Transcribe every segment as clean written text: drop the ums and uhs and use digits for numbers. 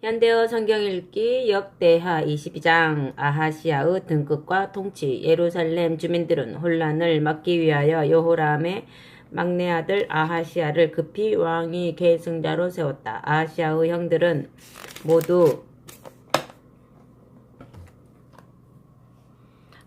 현대어 성경 읽기 역대하 22장. 아하시아의 등극과 통치. 예루살렘 주민들은 혼란을 막기 위하여 여호람의 막내 아들 아하시아를 급히 왕위 계승자로 세웠다. 아하시아의 형들은 모두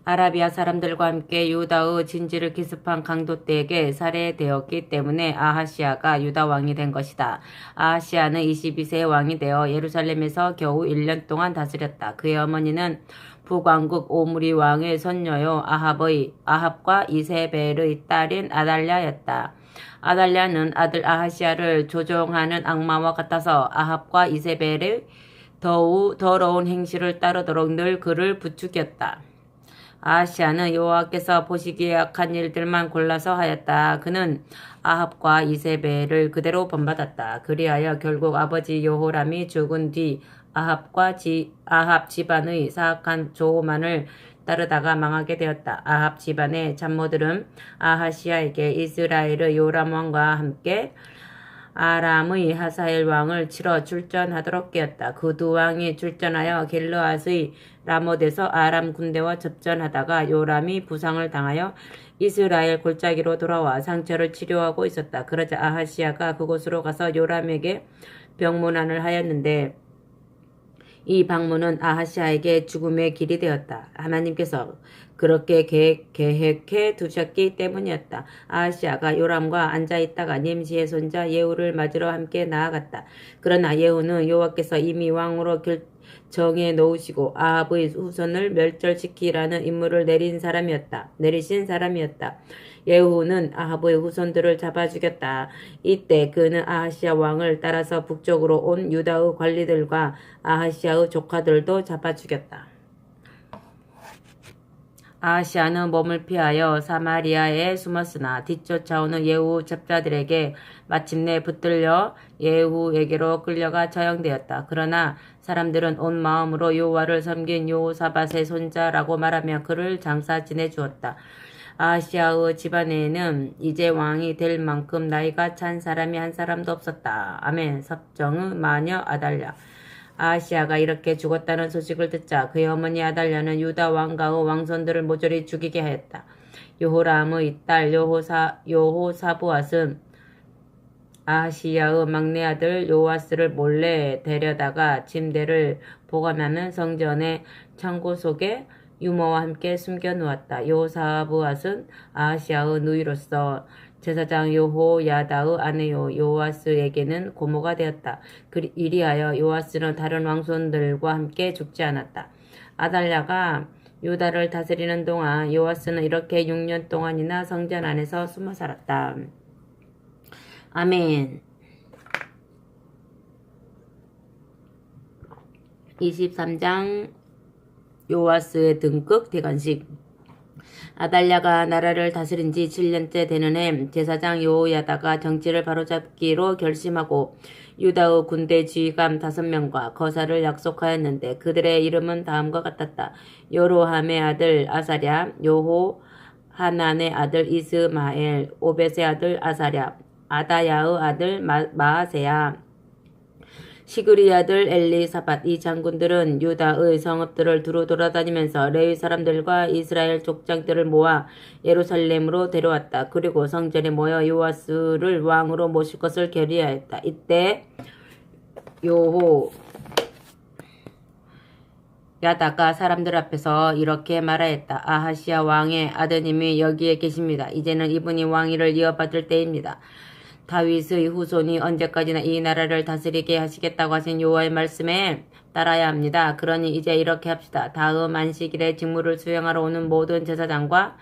아라비아 사람들과 함께 유다의 진지를 기습한 강도떼에게 살해되었기 때문에 아하시아가 유다 왕이 된 것이다. 아하시아는 22세의 왕이 되어 예루살렘에서 겨우 1년 동안 다스렸다. 그의 어머니는 북왕국 오므리 왕의 손녀요 아합과 이세벨의 딸인 아달랴였다. 아달랴는 아들 아하시아를 조종하는 악마와 같아서 아합과 이세벨의 더러운 행실을 따르도록 늘 그를 부추겼다. 아하시아는 여호와께서 보시기에 악한 일들만 골라서 하였다. 그는 아합과 이세벨을 그대로 본받았다. 그리하여 결국 아버지 여호람이 죽은 뒤 아합 집안의 사악한 조만을 따르다가 망하게 되었다. 아합 집안의 참모들은 아하시아에게 이스라엘의 요람 왕과 함께 아람의 하사엘 왕을 치러 출전하도록 깨었다. 그 두 왕이 출전하여 길르앗의 라못에서 아람 군대와 접전하다가 요람이 부상을 당하여 이스라엘 골짜기로 돌아와 상처를 치료하고 있었다. 그러자 아하시아가 그곳으로 가서 요람에게 병문안을 하였는데 이 방문은 아하시아에게 죽음의 길이 되었다. 하나님께서 그렇게 계획해 두셨기 때문이었다. 아하시아가 요람과 앉아있다가 nim시의 손자 예후를 맞으러 함께 나아갔다. 그러나 예후는 여호와께서 이미 왕으로 결정해 놓으시고 아합의 후손을 멸절시키라는 임무를 내리신 사람이었다. 예후는 아합의 후손들을 잡아 죽였다. 이때 그는 아하시아 왕을 따라서 북쪽으로 온 유다의 관리들과 아하시아의 조카들도 잡아 죽였다. 아하시아는 몸을 피하여 사마리아에 숨었으나 뒤쫓아오는 예후 첩자들에게 마침내 붙들려 예후에게로 끌려가 처형되었다. 그러나 사람들은 온 마음으로 여호와를 섬긴 여호사밧의 손자라고 말하며 그를 장사 지내주었다. 아하시아의 집안에는 이제 왕이 될 만큼 나이가 찬 사람이 한 사람도 없었다. 아멘. 섭정의 마녀 아달랴. 아하시아가 이렇게 죽었다는 소식을 듣자 그의 어머니 아달랴는 유다 왕가의 왕손들을 모조리 죽이게 하였다. 여호람의 딸 여호사부앗은 아하시아의 막내 아들 요아스를 몰래 데려다가 침대를 보관하는 성전의 창고 속에 유모와 함께 숨겨놓았다. 여호사부앗은 아하시아의 누이로서 제사장 여호야다의 아내요 요아스에게는 고모가 되었다. 이리하여 요아스는 다른 왕손들과 함께 죽지 않았다. 아달랴가 유다를 다스리는 동안 요아스는 이렇게 6년 동안이나 성전 안에서 숨어 살았다. 아멘. 23장 요아스의 등극 대관식. 아달랴가 나라를 다스린 지 7년째 되는 해 제사장 여호야다가 정치를 바로잡기로 결심하고 유다의 군대 지휘관 5명과 거사를 약속하였는데 그들의 이름은 다음과 같았다. 여로함의 아들 아사랴, 여호하난의 아들 이스마엘, 오벳의 아들 아사랴, 아다야의 아들 마아세야, 시그리 아들 엘리사밧. 이 장군들은 유다의 성읍들을 두루 돌아다니면서 레위 사람들과 이스라엘 족장들을 모아 예루살렘으로 데려왔다. 그리고 성전에 모여 요아스를 왕으로 모실 것을 결의하였다. 이때 여호야다가 사람들 앞에서 이렇게 말하였다. 아하시아 왕의 아드님이 여기에 계십니다. 이제는 이분이 왕위를 이어받을 때입니다. 다윗의 후손이 언제까지나 이 나라를 다스리게 하시겠다고 하신 여호와의 말씀에 따라야 합니다. 그러니 이제 이렇게 합시다. 다음 안식일에 직무를 수행하러 오는 모든 제사장과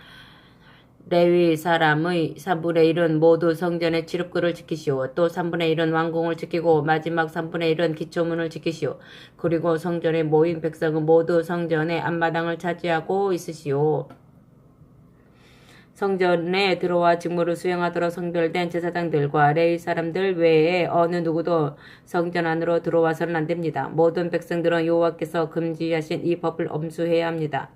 레위 사람의 3분의 1은 모두 성전의 출입구를 지키시오. 또 3분의 1은 왕궁을 지키고 마지막 3분의 1은 기초문을 지키시오. 그리고 성전에 모인 백성은 모두 성전의 앞마당을 차지하고 있으시오. 성전에 들어와 직무를 수행하도록 성별된 제사장들과 레위 사람들 외에 어느 누구도 성전 안으로 들어와서는 안 됩니다. 모든 백성들은 여호와께서 금지하신 이 법을 엄수해야 합니다.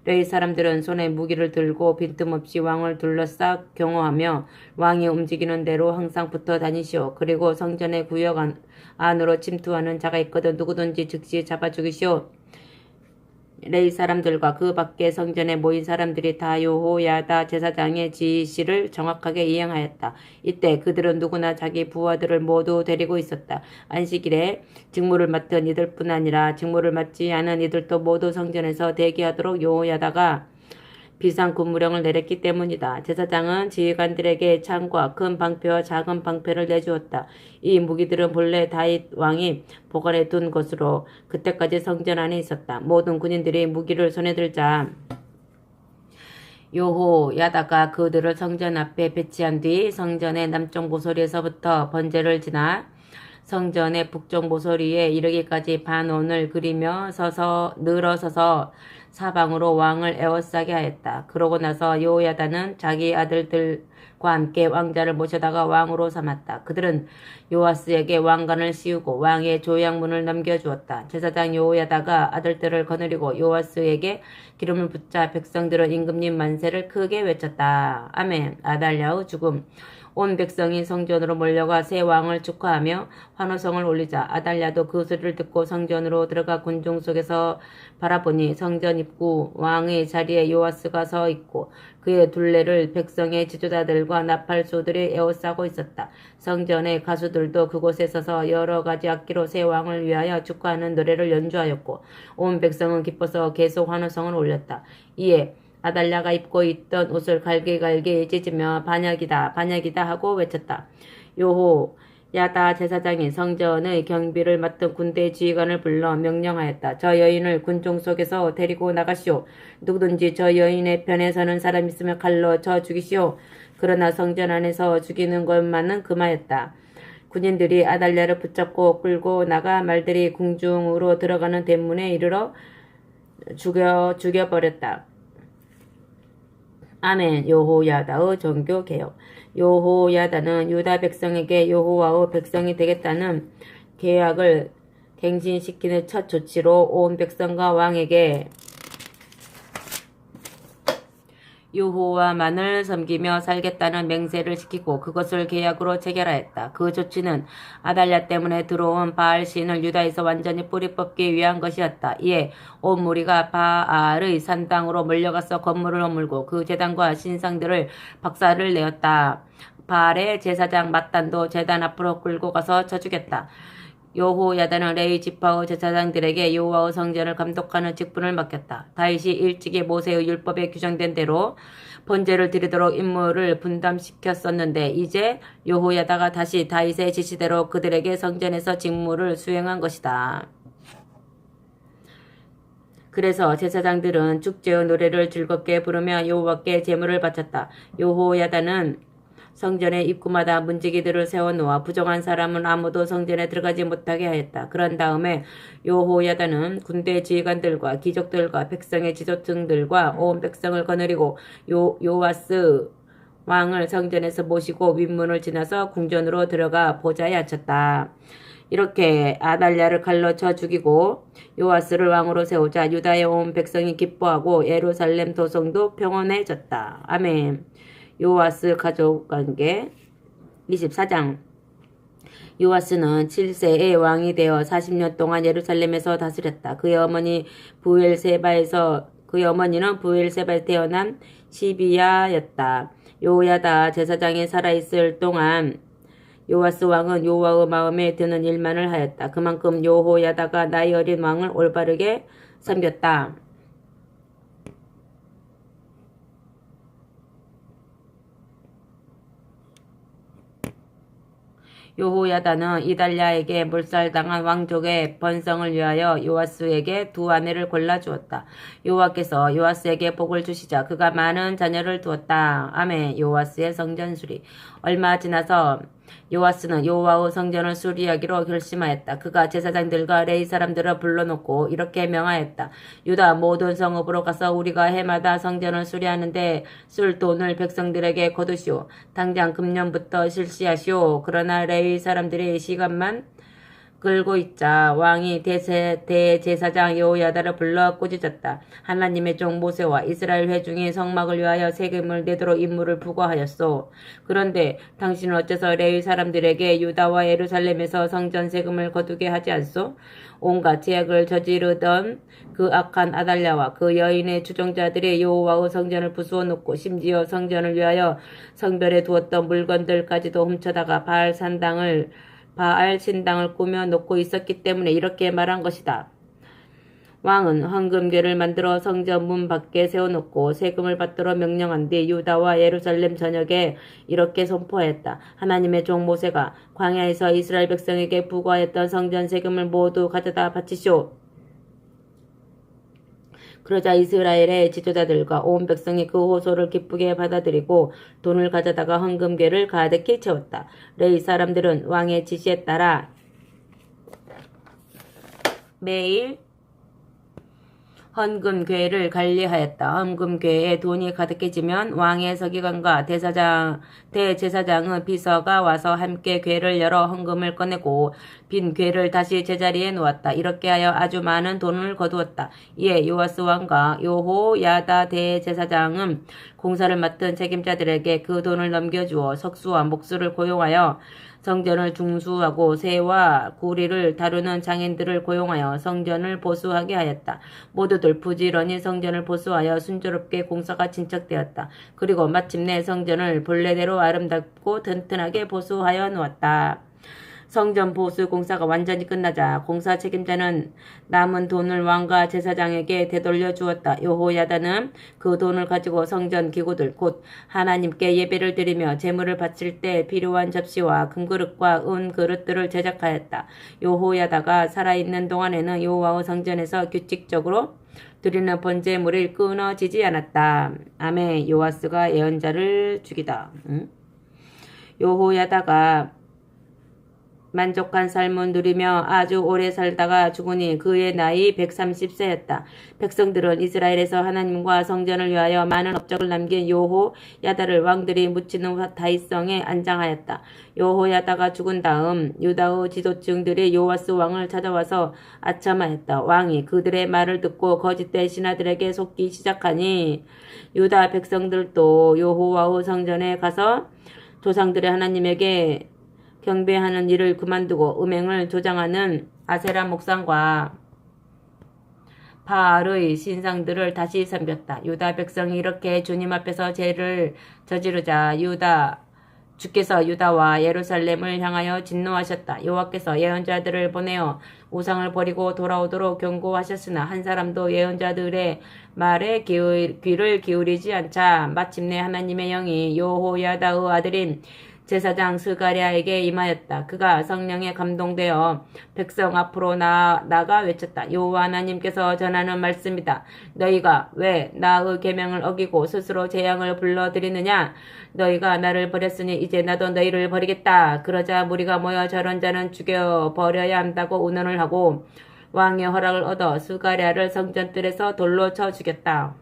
레위 사람들은 손에 무기를 들고 빈틈없이 왕을 둘러싸 경호하며 왕이 움직이는 대로 항상 붙어 다니시오. 그리고 성전의 구역 안으로 침투하는 자가 있거든 누구든지 즉시 잡아 죽이시오. 레위 사람들과 그 밖에 성전에 모인 사람들이 다 여호야다 제사장의 지시를 정확하게 이행하였다. 이때 그들은 누구나 자기 부하들을 모두 데리고 있었다. 안식일에 직무를 맡은 이들뿐 아니라 직무를 맡지 않은 이들도 모두 성전에서 대기하도록 여호야다가 비상근무령을 내렸기 때문이다. 제사장은 지휘관들에게 창과 큰 방패와 작은 방패를 내주었다. 이 무기들은 본래 다윗 왕이 보관해 둔 것으로 그때까지 성전 안에 있었다. 모든 군인들이 무기를 손에 들자 여호야다가 그들을 성전 앞에 배치한 뒤 성전의 남쪽 모서리에서부터 번제를 지나 성전의 북쪽 모서리에 이르기까지 반원을 그리며 늘어서서 사방으로 왕을 에워싸게 하였다. 그러고 나서 여호야다는 자기 아들들과 함께 왕자를 모셔다가 왕으로 삼았다. 그들은 요아스에게 왕관을 씌우고 왕의 조약문을 넘겨주었다. 제사장 여호야다가 아들들을 거느리고 요아스에게 기름을 붓자 백성들은 임금님 만세를 크게 외쳤다. 아멘. 아달랴의 죽음. 온 백성이 성전으로 몰려가 새 왕을 축하하며 환호성을 올리자 아달랴도 그 소리를 듣고 성전으로 들어가 군중 속에서 바라보니 성전 입구 왕의 자리에 요아스가 서 있고 그의 둘레를 백성의 지도자들과 나팔소들이 에워싸고 있었다. 성전의 가수들도 그곳에 서서 여러 가지 악기로 새 왕을 위하여 축하하는 노래를 연주하였고 온 백성은 기뻐서 계속 환호성을 올렸다. 이에 아달랴가 입고 있던 옷을 갈기갈기 찢으며 반역이다 반역이다 하고 외쳤다. 여호야다 제사장이 성전의 경비를 맡은 군대 지휘관을 불러 명령하였다. 저 여인을 군중 속에서 데리고 나가시오. 누구든지 저 여인의 편에 서는 사람 있으면 칼로 쳐 죽이시오. 그러나 성전 안에서 죽이는 것만은 금하였다. 군인들이 아달랴를 붙잡고 끌고 나가 말들이 궁중으로 들어가는 대문에 이르러 죽여버렸다. 아멘. 여호야다의 종교개혁. 여호야다는 유다 백성에게 여호와의 백성이 되겠다는 계약을 갱신시키는 첫 조치로 온 백성과 왕에게 여호와만을 섬기며 살겠다는 맹세를 시키고 그것을 계약으로 체결하였다. 그 조치는 아달랴 때문에 들어온 바알 신을 유다에서 완전히 뿌리 뽑기 위한 것이었다. 이에 온 무리가 바알의 산당으로 몰려가서 건물을 허물고 그 제단과 신상들을 박살을 내었다. 바알의 제사장 맏단도 제단 앞으로 끌고 가서 쳐 죽였다. 여호야다는 레위 지파의 제사장들에게 여호와의 성전을 감독하는 직분을 맡겼다. 다윗이 일찍이 모세의 율법에 규정된 대로 번제를 드리도록 임무를 분담시켰었는데 이제 여호야다가 다시 다윗의 지시대로 그들에게 성전에서 직무를 수행한 것이다. 그래서 제사장들은 축제의 노래를 즐겁게 부르며 여호와께 제물을 바쳤다. 여호야다는 성전의 입구마다 문지기들을 세워놓아 부정한 사람은 아무도 성전에 들어가지 못하게 하였다. 그런 다음에 여호야다는 군대 지휘관들과 귀족들과 백성의 지도층들과 온 백성을 거느리고 요아스 왕을 성전에서 모시고 윗문을 지나서 궁전으로 들어가 보좌에 앉혔다. 이렇게 아달랴를 칼로 쳐 죽이고 요아스를 왕으로 세우자 유다의 온 백성이 기뻐하고 예루살렘 도성도 평온해졌다. 아멘. 요아스 가족관계 24장. 요아스는 7세의 왕이 되어 40년 동안 예루살렘에서 다스렸다. 그의 어머니는 부엘세바에서 태어난 시비야였다. 요야다 제사장이 살아있을 동안 요아스 왕은 여호와의 마음에 드는 일만을 하였다. 그만큼 여호야다가 나이 어린 왕을 올바르게 섬겼다. 여호야다는 이달랴에게 몰살당한 왕족의 번성을 위하여 요아스에게 두 아내를 골라주었다. 여호와께서 요아스에게 복을 주시자 그가 많은 자녀를 두었다. 아멘. 요아스의 성전 수리. 얼마 지나서 요아스는 여호와의 성전을 수리하기로 결심하였다. 그가 제사장들과 레위 사람들을 불러놓고 이렇게 명하였다. 유다 모든 성읍으로 가서 우리가 해마다 성전을 수리하는데 쓸 돈을 백성들에게 거두시오. 당장 금년부터 실시하시오. 그러나 레위 사람들의 시간만 끌고 있자 왕이 대제사장 여호야다를 불러 꾸짖었다. 하나님의 종 모세와 이스라엘 회중이 성막을 위하여 세금을 내도록 임무를 부과하였소. 그런데 당신은 어째서 레위 사람들에게 유다와 예루살렘에서 성전 세금을 거두게 하지 않소? 온갖 죄악을 저지르던 그 악한 아달랴와 그 여인의 추종자들이 여호와의 성전을 부수어 놓고 심지어 성전을 위하여 성별에 두었던 물건들까지도 훔쳐다가 바알 신당을 꾸며 놓고 있었기 때문에 이렇게 말한 것이다. 왕은 헌금궤를 만들어 성전 문 밖에 세워놓고 세금을 받도록 명령한 뒤 유다와 예루살렘 전역에 이렇게 선포하였다. 하나님의 종 모세가 광야에서 이스라엘 백성에게 부과했던 성전 세금을 모두 가져다 바치시오. 그러자 이스라엘의 지도자들과 온 백성이 그 호소를 기쁘게 받아들이고 돈을 가져다가 헌금궤를 가득히 채웠다. 레위 사람들은 왕의 지시에 따라 매일 헌금궤를 관리하였다. 헌금궤에 돈이 가득해지면 왕의 서기관과 대제사장의 비서가 와서 함께 궤를 열어 헌금을 꺼내고 빈 궤를 다시 제자리에 놓았다. 이렇게 하여 아주 많은 돈을 거두었다. 이에 요아스 왕과 여호야다 대제사장은 공사를 맡은 책임자들에게 그 돈을 넘겨주어 석수와 목수를 고용하여 성전을 중수하고 새와 구리를 다루는 장인들을 고용하여 성전을 보수하게 하였다. 모두들 부지런히 성전을 보수하여 순조롭게 공사가 진척되었다. 그리고 마침내 성전을 본래대로 아름답고 튼튼하게 보수하여 놓았다. 성전 보수 공사가 완전히 끝나자 공사 책임자는 남은 돈을 왕과 제사장에게 되돌려 주었다. 여호야다는 그 돈을 가지고 성전 기구들 곧 하나님께 예배를 드리며 제물을 바칠 때 필요한 접시와 금그릇과 은그릇들을 제작하였다. 여호야다가 살아있는 동안에는 여호와의 성전에서 규칙적으로 드리는 번제물이 끊어지지 않았다. 아멘. 요아스가 예언자를 죽이다. 여호야다가 만족한 삶을 누리며 아주 오래 살다가 죽으니 그의 나이 130세였다. 백성들은 이스라엘에서 하나님과 성전을 위하여 많은 업적을 남긴 여호야다를 왕들이 묻히는 다윗성에 안장하였다. 여호야다가 죽은 다음 유다의 지도층들이 요아스 왕을 찾아와서 아첨하였다. 왕이 그들의 말을 듣고 거짓된 신하들에게 속기 시작하니 유다 백성들도 여호와의 성전에 가서 조상들의 하나님에게 경배하는 일을 그만두고 음행을 조장하는 아세라 목상과 바알의 신상들을 다시 섬겼다. 유다 백성이 이렇게 주님 앞에서 죄를 저지르자 주께서 유다와 예루살렘을 향하여 진노하셨다. 여호와께서 예언자들을 보내어 우상을 버리고 돌아오도록 경고하셨으나 한 사람도 예언자들의 말에 귀를 기울이지 않자 마침내 하나님의 영이 여호야다의 아들인 제사장 스가랴에게 임하였다. 그가 성령에 감동되어 백성 앞으로 나가 외쳤다. 여호와 하나님께서 전하는 말씀이다. 너희가 왜 나의 계명을 어기고 스스로 재앙을 불러들이느냐? 너희가 나를 버렸으니 이제 나도 너희를 버리겠다. 그러자 무리가 모여 저런 자는 죽여버려야 한다고 운언을 하고 왕의 허락을 얻어 스가랴를 성전뜰에서 돌로 쳐 죽였다.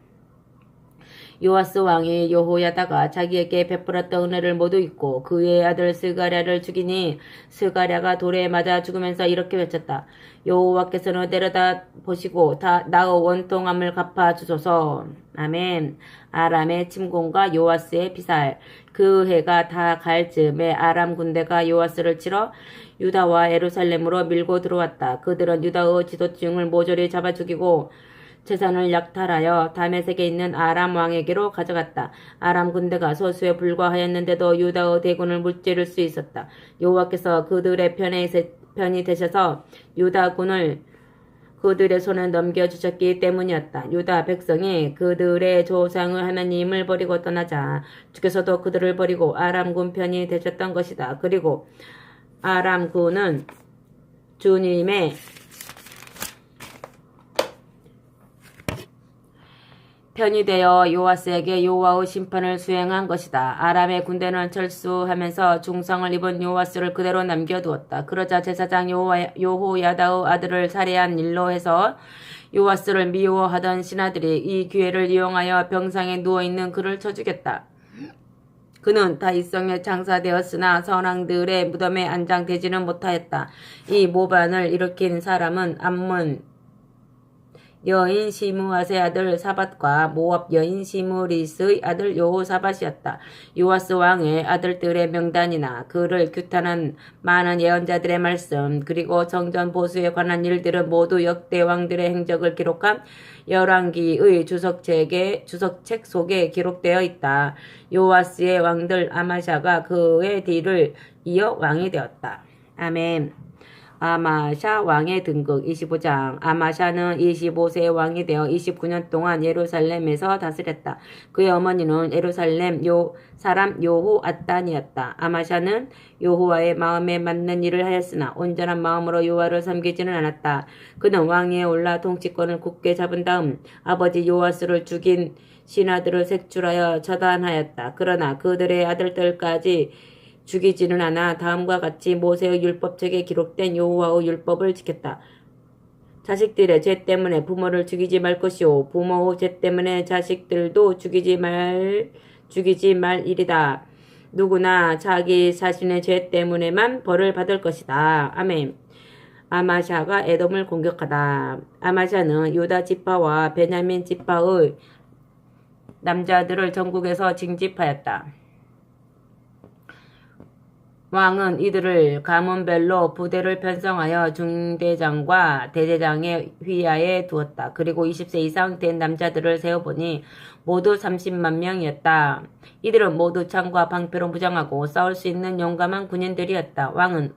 요아스 왕이 여호야다가 자기에게 베풀었던 은혜를 모두 잊고 그의 아들 스가랴를 죽이니 스가랴가 돌에 맞아 죽으면서 이렇게 외쳤다. 여호와께서는 내려다 보시고 나의 원통함을 갚아 주소서. 아멘. 아람의 침공과 요아스의 피살. 그 해가 다 갈 즈음에 아람 군대가 요아스를 치러 유다와 예루살렘으로 밀고 들어왔다. 그들은 유다의 지도층을 모조리 잡아 죽이고 재산을 약탈하여 다메섹에 있는 아람 왕에게로 가져갔다. 아람 군대가 소수에 불과하였는데도 유다의 대군을 무찌를 수 있었다. 여호와께서 그들의 편이 되셔서 유다군을 그들의 손에 넘겨주셨기 때문이었다. 유다 백성이 그들의 조상의 하나님을 버리고 떠나자 주께서도 그들을 버리고 아람군 편이 되셨던 것이다. 그리고 아람군은 주님의 편이 되어 요아스에게 여호와의 심판을 수행한 것이다. 아람의 군대는 철수하면서 중상을 입은 요아스를 그대로 남겨두었다. 그러자 제사장 여호야다의 아들을 살해한 일로 해서 요아스를 미워하던 신하들이 이 기회를 이용하여 병상에 누워있는 그를 쳐 죽였다. 그는 다윗성에 장사되었으나 선왕들의 무덤에 안장되지는 못하였다. 이 모반을 일으킨 사람은 암몬 여인 시므앗의 아들 사밧과 모압 여인 시므리스의 아들 여호사밧이었다. 요아스 왕의 아들들의 명단이나 그를 규탄한 많은 예언자들의 말씀 그리고 성전 보수에 관한 일들은 모두 역대 왕들의 행적을 기록한 열왕기의 주석책 속에 기록되어 있다. 요아스의 왕들 아마샤가 그의 뒤를 이어 왕이 되었다. 아멘. 아마샤 왕의 등극 25장. 아마샤는 25세 왕이 되어 29년 동안 예루살렘에서 다스렸다. 그의 어머니는 예루살렘 사람 여호앗단이었다. 아마샤는 여호와의 마음에 맞는 일을 하였으나 온전한 마음으로 여호와를 섬기지는 않았다. 그는 왕위에 올라 통치권을 굳게 잡은 다음 아버지 요아스를 죽인 신하들을 색출하여 처단하였다. 그러나 그들의 아들들까지 죽이지는 않아 다음과 같이 모세의 율법책에 기록된 여호와의 율법을 지켰다. 자식들의 죄 때문에 부모를 죽이지 말 것이요 부모의 죄 때문에 자식들도 죽이지 말이다. 누구나 자기 자신의 죄 때문에만 벌을 받을 것이다. 아멘. 아마샤가 에돔을 공격하다. 아마샤는 유다 지파와 베냐민 지파의 남자들을 전국에서 징집하였다. 왕은 이들을 가문별로 부대를 편성하여 중대장과 대대장의 휘하에 두었다. 그리고 20세 이상 된 남자들을 세어보니 모두 30만 명이었다. 이들은 모두 창과 방패로 무장하고 싸울 수 있는 용감한 군인들이었다. 왕은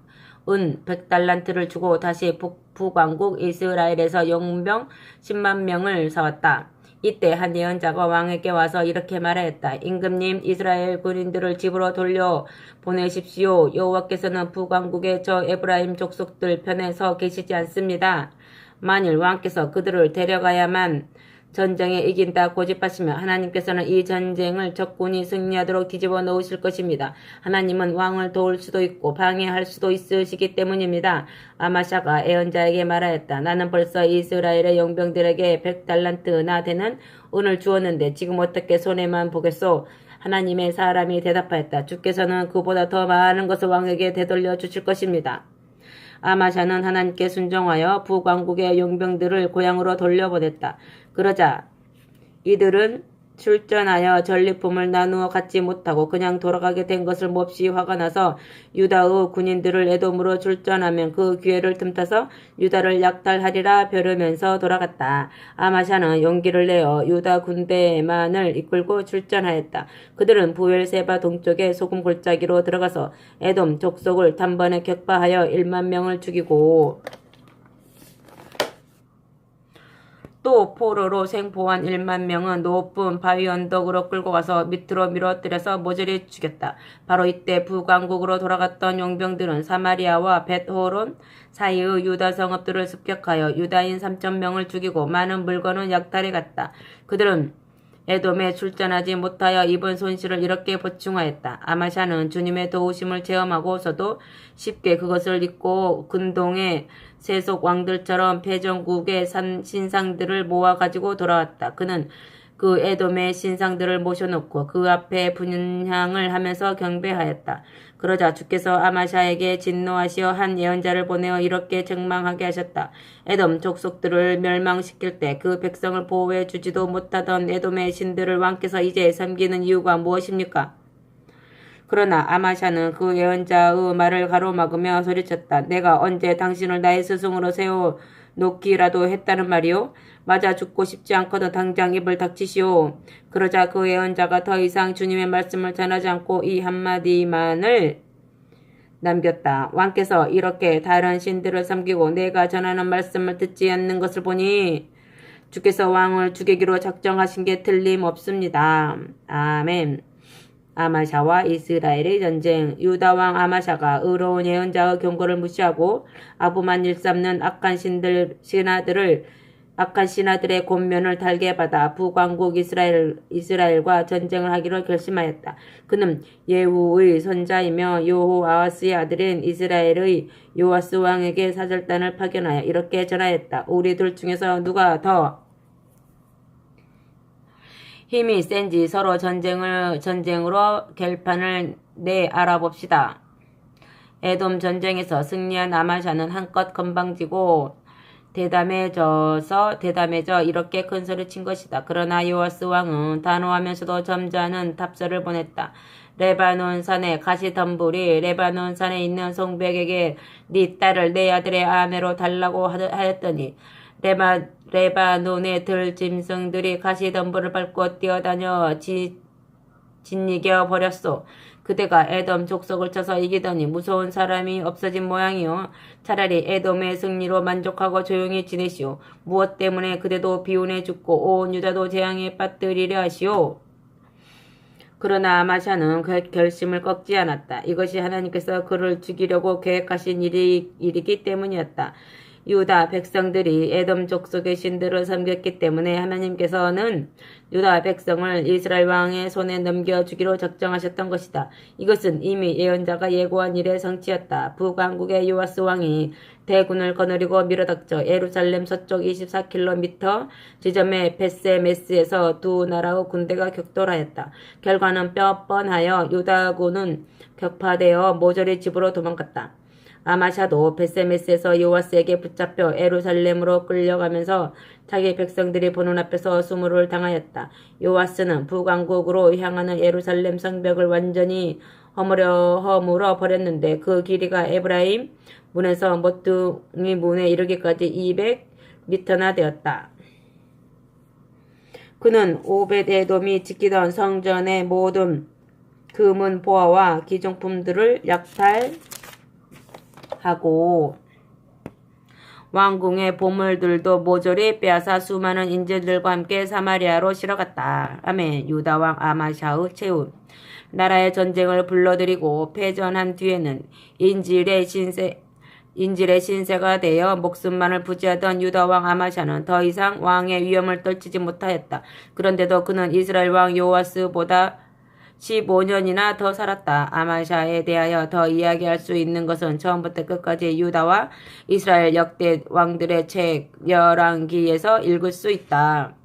은 100달란트를 주고 다시 북왕국 이스라엘에서 용병 10만 명을 사왔다. 이때 한 예언자가 왕에게 와서 이렇게 말하였다. 임금님, 이스라엘 군인들을 집으로 돌려 보내십시오. 여호와께서는 북왕국의 저 에브라임 족속들 편에 서 계시지 않습니다. 만일 왕께서 그들을 데려가야만 전쟁에 이긴다 고집하시면 하나님께서는 이 전쟁을 적군이 승리하도록 뒤집어 놓으실 것입니다. 하나님은 왕을 도울 수도 있고 방해할 수도 있으시기 때문입니다. 아마샤가 예언자에게 말하였다. 나는 벌써 이스라엘의 용병들에게 100달란트나 되는 은을 주었는데 지금 어떻게 손해만 보겠소? 하나님의 사람이 대답하였다. 주께서는 그보다 더 많은 것을 왕에게 되돌려 주실 것입니다. 아마샤는 하나님께 순종하여 북왕국의 용병들을 고향으로 돌려보냈다. 그러자 이들은 출전하여 전리품을 나누어 갖지 못하고 그냥 돌아가게 된 것을 몹시 화가 나서 유다의 군인들을 에돔으로 출전하면 그 기회를 틈타서 유다를 약탈하리라 벼르면서 돌아갔다. 아마샤는 용기를 내어 유다 군대만을 이끌고 출전하였다. 그들은 부엘세바 동쪽의 소금 골짜기로 들어가서 에돔 족속을 단번에 격파하여 1만 명을 죽이고 또 포로로 생포한 1만 명은 높은 바위 언덕으로 끌고 가서 밑으로 밀어뜨려서 모조리 죽였다. 바로 이때 북왕국으로 돌아갔던 용병들은 사마리아와 벳호론 사이의 유다 성읍들을 습격하여 유다인 3,000명을 죽이고 많은 물건은 약탈해 갔다. 그들은 에돔에 출전하지 못하여 입은 손실을 이렇게 보충하였다. 아마샤는 주님의 도우심을 체험하고서도 쉽게 그것을 잊고 근동의 세속 왕들처럼 패전국의 신상들을 모아가지고 돌아왔다. 그는 그 에돔의 신상들을 모셔놓고 그 앞에 분향을 하면서 경배하였다. 그러자 주께서 아마샤에게 진노하시어 한 예언자를 보내어 이렇게 책망하게 하셨다. 에돔 족속들을 멸망시킬 때 그 백성을 보호해 주지도 못하던 에돔의 신들을 왕께서 이제 섬기는 이유가 무엇입니까? 그러나 아마샤는 그 예언자의 말을 가로막으며 소리쳤다. 내가 언제 당신을 나의 스승으로 세워 놓기라도 했다는 말이오? 맞아 죽고 싶지 않거든 당장 입을 닥치시오. 그러자 그 예언자가 더 이상 주님의 말씀을 전하지 않고 이 한마디만을 남겼다. 왕께서 이렇게 다른 신들을 섬기고 내가 전하는 말씀을 듣지 않는 것을 보니 주께서 왕을 죽이기로 작정하신 게 틀림없습니다. 아멘. 아마샤와 이스라엘의 전쟁. 유다왕 아마샤가 의로운 예언자의 경고를 무시하고 아부만 일삼는 악한 신하들의 권면을 달게 받아 북왕국 이스라엘과 전쟁을 하기로 결심하였다. 그는 예후의 손자이며 여호아하스의 아들인 이스라엘의 요아스 왕에게 사절단을 파견하여 이렇게 전하였다. 우리 둘 중에서 누가 더 힘이 센지 서로 전쟁으로 결판을 내 알아봅시다. 에돔 전쟁에서 승리한 아마샤는 한껏 건방지고 대담해져 이렇게 큰 소리 친 것이다. 그러나 요아스 왕은 단호하면서도 점잖은 답서를 보냈다. 레바논 산의 가시덤불이 레바논 산에 있는 송백에게 네 딸을 내 아들의 아내로 달라고 하였더니 레바논의 들짐승들이 가시덤불을 밟고 뛰어다녀 짓이겨 버렸소. 그대가 에돔 족속을 쳐서 이기더니 무서운 사람이 없어진 모양이요. 차라리 에돔의 승리로 만족하고 조용히 지내시오. 무엇 때문에 그대도 비운에 죽고 온 유다도 재앙에 빠뜨리려 하시오. 그러나 아마샤는 결심을 꺾지 않았다. 이것이 하나님께서 그를 죽이려고 계획하신 일이기 때문이었다. 유다 백성들이 에돔 족속의 신들을 섬겼기 때문에 하나님께서는 유다 백성을 이스라엘 왕의 손에 넘겨주기로 작정하셨던 것이다. 이것은 이미 예언자가 예고한 일의 성취였다. 북왕국의 요아스 왕이 대군을 거느리고 밀어닥쳐 예루살렘 서쪽 24km 지점의 베세메스에서 두 나라의 군대가 격돌하였다. 결과는 뼈뻔하여 유다군은 격파되어 모조리 집으로 도망갔다. 아마샤도 베세메스에서 요아스에게 붙잡혀 예루살렘으로 끌려가면서 자기 백성들이 보는 앞에서 수모를 당하였다. 요아스는 북왕국으로 향하는 예루살렘 성벽을 완전히 허물어 버렸는데 그 길이가 에브라임 문에서 모퉁이 문에 이르기까지 200m나 되었다. 그는 오벳에돔이 지키던 성전의 모든 금은 보화와 기종품들을 약탈하고 왕궁의 보물들도 모조리 빼앗아 수많은 인질들과 함께 사마리아로 실어갔다. 아멘. 유다왕 아마샤의 최후. 나라의 전쟁을 불러들이고 패전한 뒤에는 인질의 신세가 되어 목숨만을 부지하던 유다왕 아마샤는 더 이상 왕의 위험을 떨치지 못하였다. 그런데도 그는 이스라엘 왕 요아스보다 15년이나 더 살았다. 아마샤에 대하여 더 이야기할 수 있는 것은 처음부터 끝까지 유다와 이스라엘 역대 왕들의 책 열왕기에서 읽을 수 있다.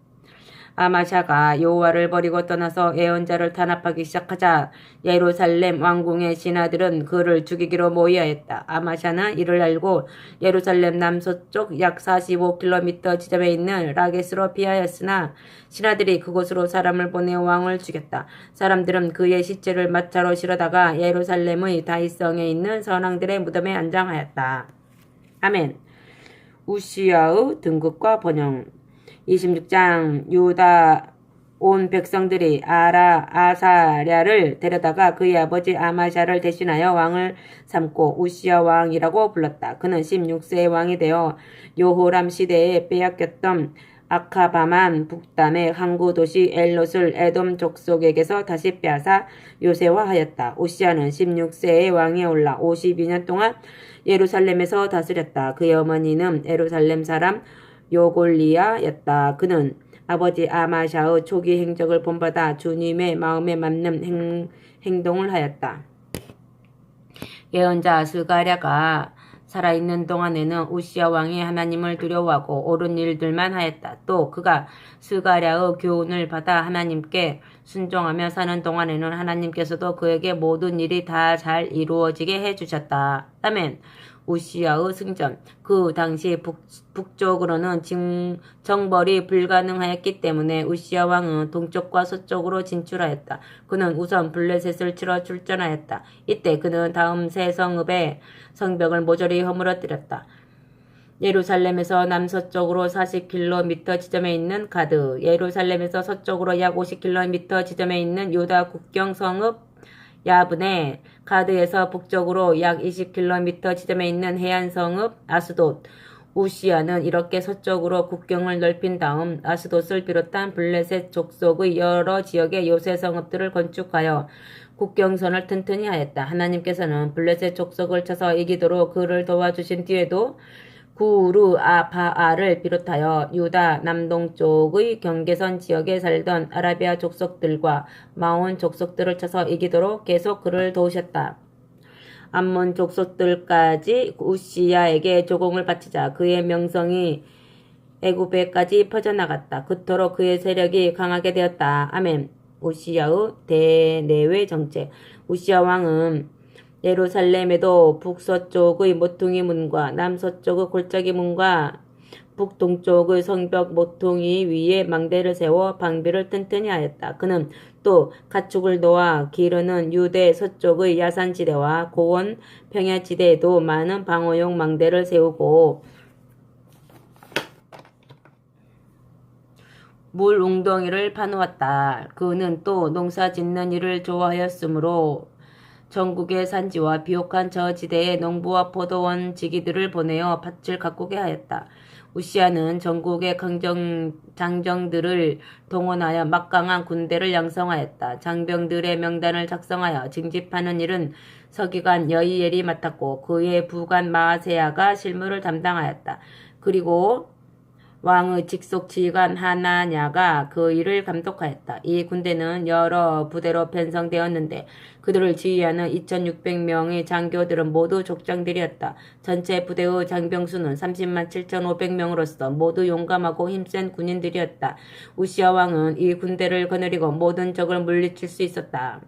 아마샤가 여호와를 버리고 떠나서 예언자를 탄압하기 시작하자 예루살렘 왕궁의 신하들은 그를 죽이기로 모의하였다. 아마샤는 이를 알고 예루살렘 남서쪽 약 45km 지점에 있는 라게스로 피하였으나 신하들이 그곳으로 사람을 보내 왕을 죽였다. 사람들은 그의 시체를 마차로 실어다가 예루살렘의 다윗성에 있는 선왕들의 무덤에 안장하였다. 아멘. 우시야의 등극과 번영. 26장. 유다 온 백성들이 아사랴를 데려다가 그의 아버지 아마샤를 대신하여 왕을 삼고 우시야 왕이라고 불렀다. 그는 16세의 왕이 되어 요호람 시대에 빼앗겼던 아카바만 북담의 항구 도시 엘롯을 에돔 족속에게서 다시 빼앗아 요새화하였다. 우시야는 16세의 왕에 올라 52년 동안 예루살렘에서 다스렸다. 그의 어머니는 예루살렘 사람 요골리아였다. 그는 아버지 아마샤의 초기 행적을 본받아 주님의 마음에 맞는 행동을 하였다. 예언자 스가랴가 살아있는 동안에는 우시야 왕이 하나님을 두려워하고 옳은 일들만 하였다. 또 그가 스가랴의 교훈을 받아 하나님께 순종하며 사는 동안에는 하나님께서도 그에게 모든 일이 다 잘 이루어지게 해주셨다. 아멘. 우시야의 승전. 그 당시 북쪽으로는 정벌이 불가능하였기 때문에 우시야 왕은 동쪽과 서쪽으로 진출하였다. 그는 우선 블레셋을 치러 출전하였다. 이때 그는 다음 세 성읍의 성벽을 모조리 허물어뜨렸다. 예루살렘에서 남서쪽으로 40km 지점에 있는 가드, 예루살렘에서 서쪽으로 약 50km 지점에 있는 유다 국경 성읍 야브네, 가드에서 북쪽으로 약 20km 지점에 있는 해안 성읍 아스돗. 우시야는 이렇게 서쪽으로 국경을 넓힌 다음 아스돗을 비롯한 블레셋 족속의 여러 지역의 요새 성읍들을 건축하여 국경선을 튼튼히 하였다. 하나님께서는 블레셋 족속을 쳐서 이기도록 그를 도와주신 뒤에도 구르아바알을 비롯하여 유다 남동쪽의 경계선 지역에 살던 아라비아 족속들과 마온 족속들을 쳐서 이기도록 계속 그를 도우셨다. 암몬 족속들까지 우시야에게 조공을 바치자 그의 명성이 애굽에까지 퍼져나갔다. 그토록 그의 세력이 강하게 되었다. 아멘. 우시야의 대내외 정책. 우시야 왕은 예루살렘에도 북서쪽의 모퉁이 문과 남서쪽의 골짜기 문과 북동쪽의 성벽 모퉁이 위에 망대를 세워 방비를 튼튼히 하였다. 그는 또 가축을 놓아 기르는 유대 서쪽의 야산지대와 고원 평야지대에도 많은 방어용 망대를 세우고 물 웅덩이를 파놓았다. 그는 또 농사 짓는 일을 좋아하였으므로 전국의 산지와 비옥한 저지대에 농부와 포도원 지기들을 보내어 밭을 가꾸게 하였다. 우시야는 전국의 장정들을 동원하여 막강한 군대를 양성하였다. 장병들의 명단을 작성하여 징집하는 일은 서기관 여이엘이 맡았고 그의 부관 마아세야가 실무를 담당하였다. 그리고 왕의 직속 지휘관 하나냐가 그 일을 감독하였다. 이 군대는 여러 부대로 편성되었는데 그들을 지휘하는 2600명의 장교들은 모두 족장들이었다. 전체 부대의 장병수는 30만 7500명으로서 모두 용감하고 힘센 군인들이었다. 우시야 왕은 이 군대를 거느리고 모든 적을 물리칠 수 있었다.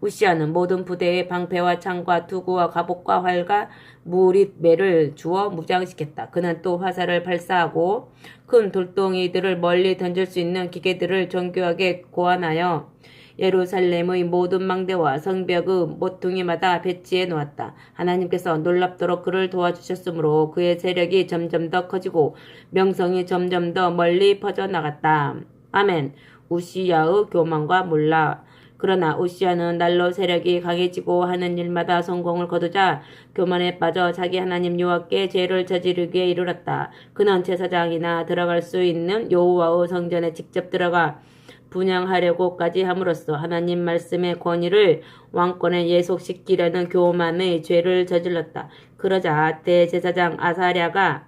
우시야는 모든 부대에 방패와 창과 투구와 갑옷과 활과 무릿매를 주어 무장시켰다. 그는 또 화살을 발사하고 큰 돌덩이들을 멀리 던질 수 있는 기계들을 정교하게 고안하여 예루살렘의 모든 망대와 성벽의 모퉁이마다 배치해 놓았다. 하나님께서 놀랍도록 그를 도와주셨으므로 그의 세력이 점점 더 커지고 명성이 점점 더 멀리 퍼져나갔다. 아멘. 우시야의 교만과 몰라. 그러나 우시야는 날로 세력이 강해지고 하는 일마다 성공을 거두자 교만에 빠져 자기 하나님 여호와께 죄를 저지르기에 이르렀다. 그는 제사장이나 들어갈 수 있는 여호와의 성전에 직접 들어가 분향하려고까지 함으로써 하나님 말씀의 권위를 왕권에 예속시키려는 교만의 죄를 저질렀다. 그러자 대제사장 아사랴가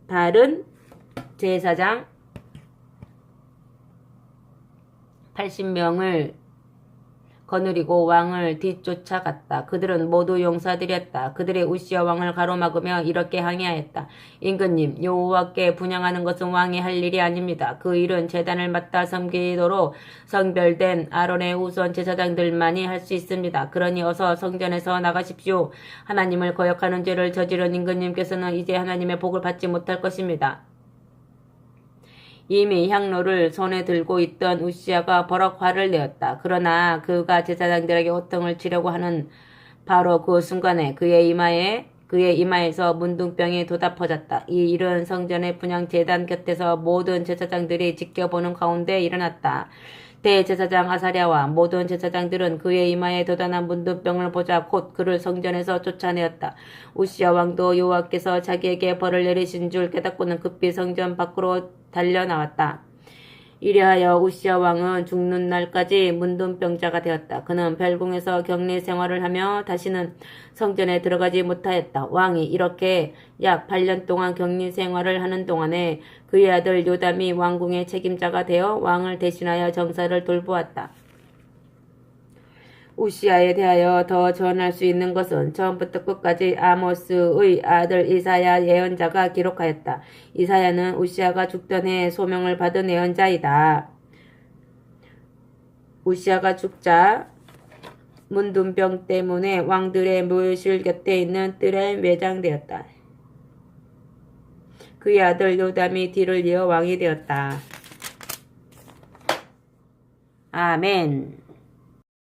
다른 제사장 80명을 거느리고 왕을 뒤쫓아갔다. 그들은 모두 용사들이었다. 그들의 우시야 왕을 가로막으며 이렇게 항의하였다. 임금님, 여호와께 분향하는 것은 왕이 할 일이 아닙니다. 그 일은 제단을 맡아 섬기도록 성별된 아론의 후손 제사장들만이 할 수 있습니다. 그러니 어서 성전에서 나가십시오. 하나님을 거역하는 죄를 저지른 임금님께서는 이제 하나님의 복을 받지 못할 것입니다. 이미 향로를 손에 들고 있던 우시야가 버럭 화를 내었다. 그러나 그가 제사장들에게 호통을 치려고 하는 바로 그 순간에 그의 이마에서 문둥병이 돋아 퍼졌다. 이 일은 성전의 분향 제단 곁에서 모든 제사장들이 지켜보는 가운데 일어났다. 대제사장 아사랴와 모든 제사장들은 그의 이마에 돋아난 문둥병을 보자 곧 그를 성전에서 쫓아내었다. 우시야 왕도 여호와께서 자기에게 벌을 내리신 줄 깨닫고는 급히 성전 밖으로 달려나왔다. 이리하여 우시야 왕은 죽는 날까지 문둥병자가 되었다. 그는 별궁에서 격리 생활을 하며 다시는 성전에 들어가지 못하였다. 왕이 이렇게 약 8년 동안 격리 생활을 하는 동안에 그의 아들 요담이 왕궁의 책임자가 되어 왕을 대신하여 정사를 돌보았다. 우시야에 대하여 더 전할 수 있는 것은 처음부터 끝까지 아모스의 아들 이사야 예언자가 기록하였다. 이사야는 우시야가 죽던 해에 소명을 받은 예언자이다. 우시야가 죽자 문둥병 때문에 왕들의 묘실 곁에 있는 뜰에 매장되었다. 그의 아들 요담이 뒤를 이어 왕이 되었다. 아멘.